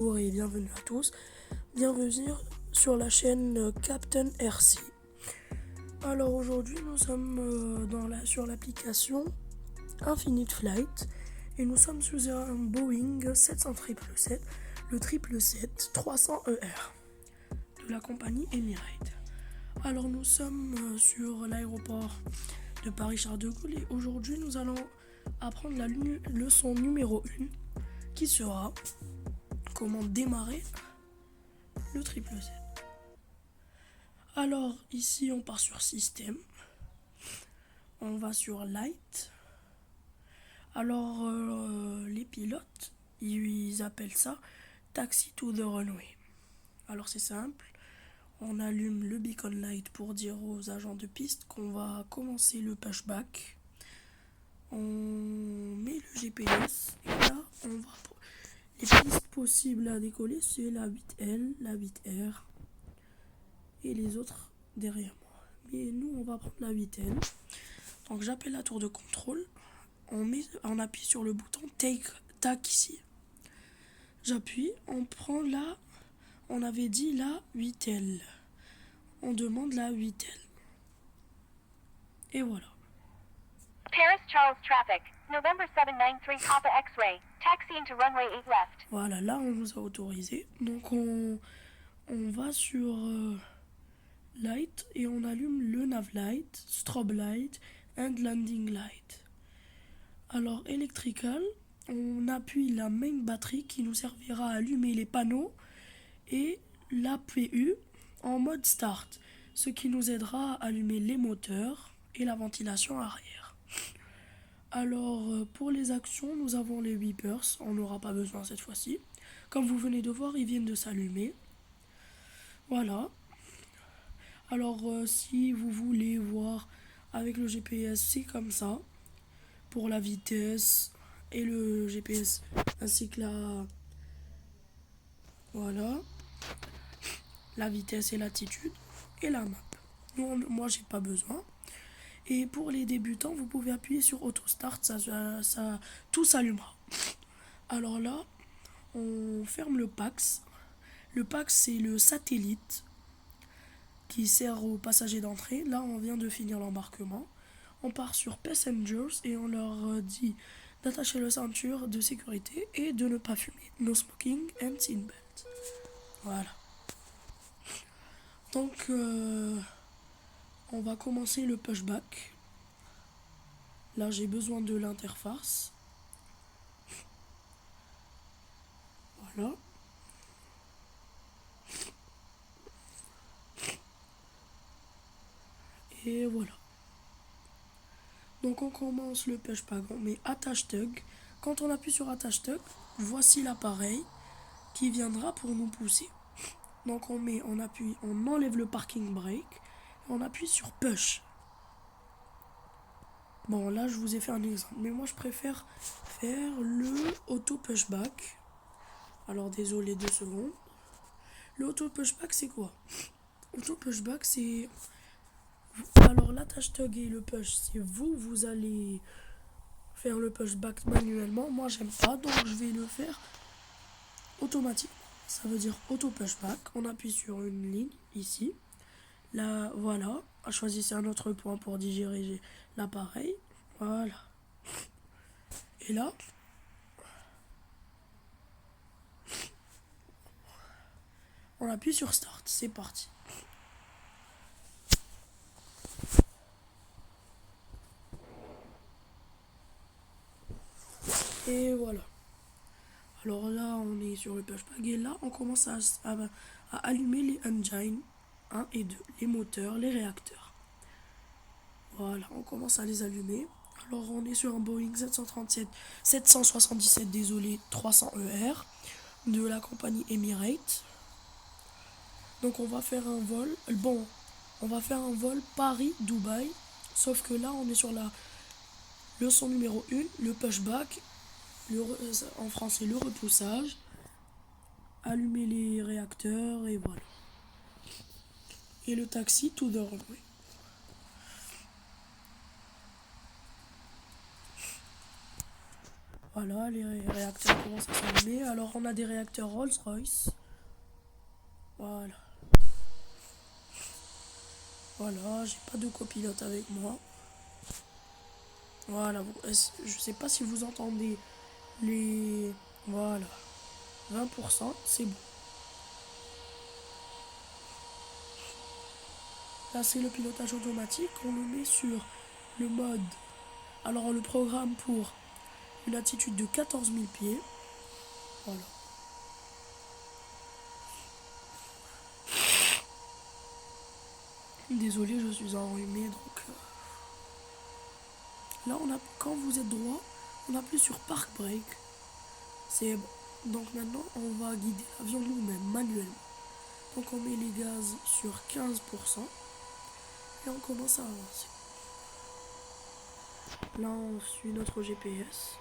Et bienvenue à tous, bienvenue sur la chaîne Captain RC. Alors aujourd'hui nous sommes sur l'application Infinite Flight et nous sommes sous un Boeing 777, le 777-300ER de la compagnie Emirates. Alors nous sommes sur l'aéroport de Paris-Charles de Gaulle et aujourd'hui nous allons apprendre la leçon numéro 1 qui sera comment démarrer le 777. Alors ici on part sur système, on va sur light. Alors les pilotes ils appellent ça taxi to the runway. Alors c'est simple, on allume le beacon light pour dire aux agents de piste qu'on va commencer le pushback. On met le GPS et là on va les pistes possibles à décoller, c'est la 8L, la 8R et les autres derrière moi. Mais nous, on va prendre la 8L. Donc j'appelle la tour de contrôle. On appuie sur le bouton Take TAC ici. J'appuie, on prend là, on avait dit la 8L. On demande la 8L. Et voilà. Paris Charles traffic, November 793 Papa X-ray, taxi into runway 8 left. Voilà, là on nous a autorisé. Donc on va sur light et on allume le nav light, strobe light and landing light. Alors electrical, on appuie la main batterie qui nous servira à allumer les panneaux et l'APU en mode start, ce qui nous aidera à allumer les moteurs et la ventilation arrière. Alors pour les actions, nous avons les beepers, on n'aura pas besoin cette fois-ci. Comme vous venez de voir, ils viennent de s'allumer. Voilà. Alors si vous voulez voir avec le GPS, c'est comme ça. Pour la vitesse et le GPS ainsi que la vitesse et l'attitude et la map. Moi j'ai pas besoin. Et pour les débutants, vous pouvez appuyer sur Auto Start, ça tout s'allumera. Alors là, on ferme le PAX. Le PAX c'est le satellite qui sert aux passagers d'entrée. Là on vient de finir l'embarquement. On part sur Passengers et on leur dit d'attacher la ceinture de sécurité et de ne pas fumer. No smoking and seatbelt. Voilà. Donc, on va commencer le pushback. Là, j'ai besoin de l'interface. Voilà. Et voilà. Donc, on commence le pushback. On met Attach Tug. Quand on appuie sur Attach Tug, voici l'appareil qui viendra pour nous pousser. Donc on appuie, on enlève le parking brake, et on appuie sur push. Bon là je vous ai fait un exemple, mais moi je préfère faire le auto pushback. Alors désolé 2 secondes. Le auto pushback c'est quoi? Auto pushback c'est... Alors l'attache tug et le push, c'est vous allez faire le pushback manuellement. Moi j'aime pas, donc je vais le faire automatiquement. Ça veut dire auto pushback. On appuie sur une ligne ici. Là, voilà. Choisissez un autre point pour digérer l'appareil. Voilà. Et là, on appuie sur Start. C'est parti. Et voilà. Alors là, on est sur le pushback. Et là, on commence à allumer les engines 1 et 2. Les moteurs, les réacteurs. Voilà, on commence à les allumer. Alors, on est sur un Boeing 777, désolé, 300ER de la compagnie Emirates. Donc, on va faire un vol. Bon, on va faire un vol Paris-Dubaï. Sauf que là, on est sur la leçon numéro 1, le pushback. En français, le repoussage. Allumer les réacteurs et voilà. Et le taxi to the runway. Voilà, les réacteurs commencent à s'allumer. Alors on a des réacteurs Rolls-Royce. Voilà. Voilà, j'ai pas de copilote avec moi. Voilà, je sais pas si vous entendez les... Voilà, 20%, c'est bon. Là, c'est le pilotage automatique. On le met sur le mode. Alors, on le programme pour une altitude de 14 000 pieds. Voilà. Désolé, je suis enrhumé, donc... Là, quand vous êtes droit, on appuie sur Park Brake. C'est bon. Donc maintenant, on va guider l'avion nous-mêmes, manuellement. Donc on met les gaz sur 15% et on commence à avancer. Là, on suit notre GPS.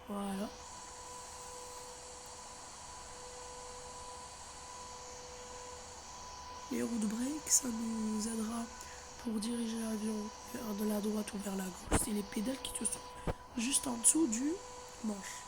Voilà. Les roues de break, ça nous aidera pour diriger l'avion vers de la droite ou vers la gauche. C'est les pédales qui se trouvent juste en dessous du manche.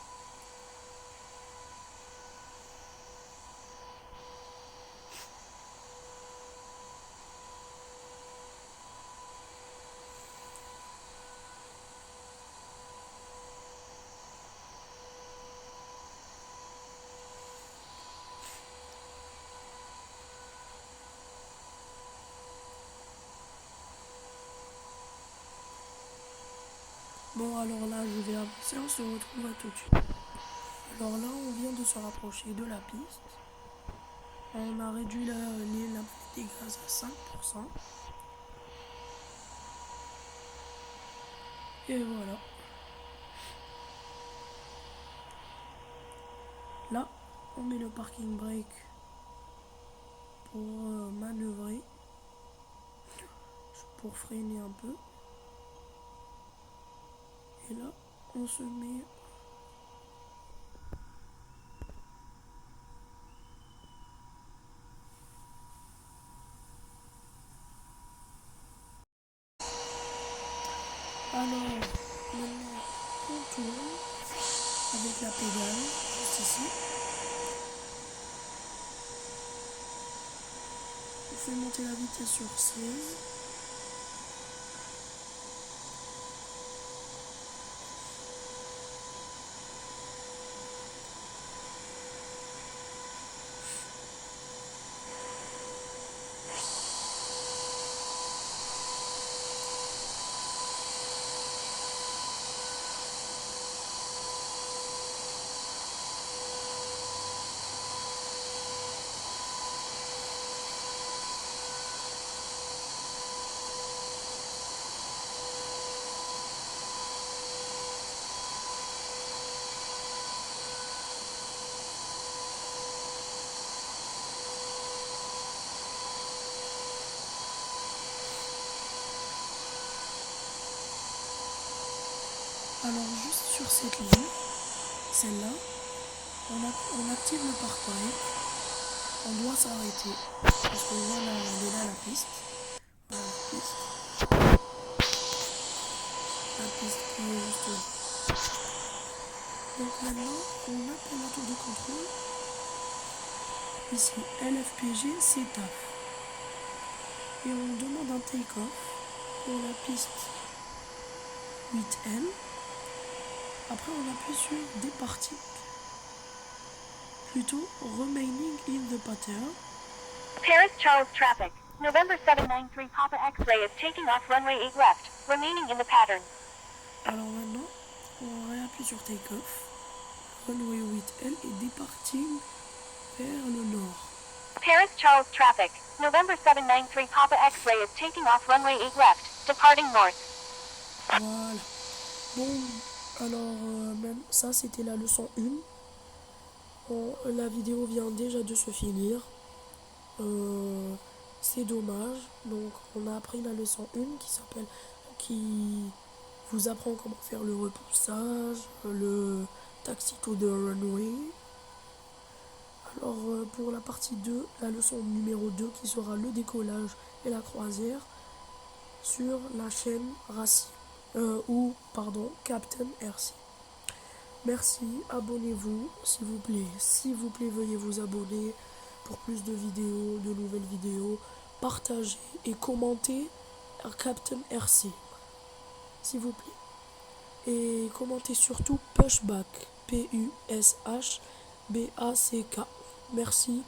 Bon, alors là, je vais avancer, on se retrouve tout de suite. Alors là, on vient de se rapprocher de la piste. On a réduit la manette des gaz à 5%. Et voilà. Là, on met le parking brake pour manœuvrer, pour freiner un peu. Et là, on se met... Alors, maintenant, on tourne avec la pédale, juste ici. On fait monter la vitesse sur 16. Alors, juste sur cette ligne, celle-là, on active le parc-brake. On doit s'arrêter parce que voilà, on est là la piste. Voilà la piste. La piste qui est juste là. Donc maintenant, on appelle la tour de contrôle. Ici, LFPG, CETAF. Et on demande un take-off pour la piste 8N. Après, on appuie sur Departing. Plutôt, Remaining in the pattern. Paris Charles traffic. November 793 Papa X-ray is taking off runway 8 left, remaining in the pattern. Alors maintenant, on réappuie sur Take-off. Runway 8L et Departing vers le nord. Paris Charles traffic. November 793 Papa X-ray is taking off runway 8 left, departing north. Voilà. Bon, alors même ça c'était la leçon 1. La vidéo vient déjà de se finir. C'est dommage. Donc on a appris la leçon 1 qui vous apprend comment faire le repoussage, le taxi to the runway. Alors pour la partie 2, la leçon numéro 2 qui sera le décollage et la croisière sur la chaîne Racine. ou pardon, Captain RC. Merci, abonnez-vous s'il vous plaît. S'il vous plaît, veuillez vous abonner pour plus de vidéos, de nouvelles vidéos. Partagez et commentez Captain RC, s'il vous plaît. Et commentez surtout Pushback, Pushback. Merci,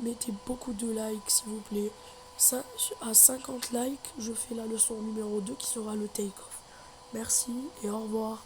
mettez beaucoup de likes s'il vous plaît. À 50 likes, je fais la leçon numéro 2 qui sera le take-off. Merci et au revoir.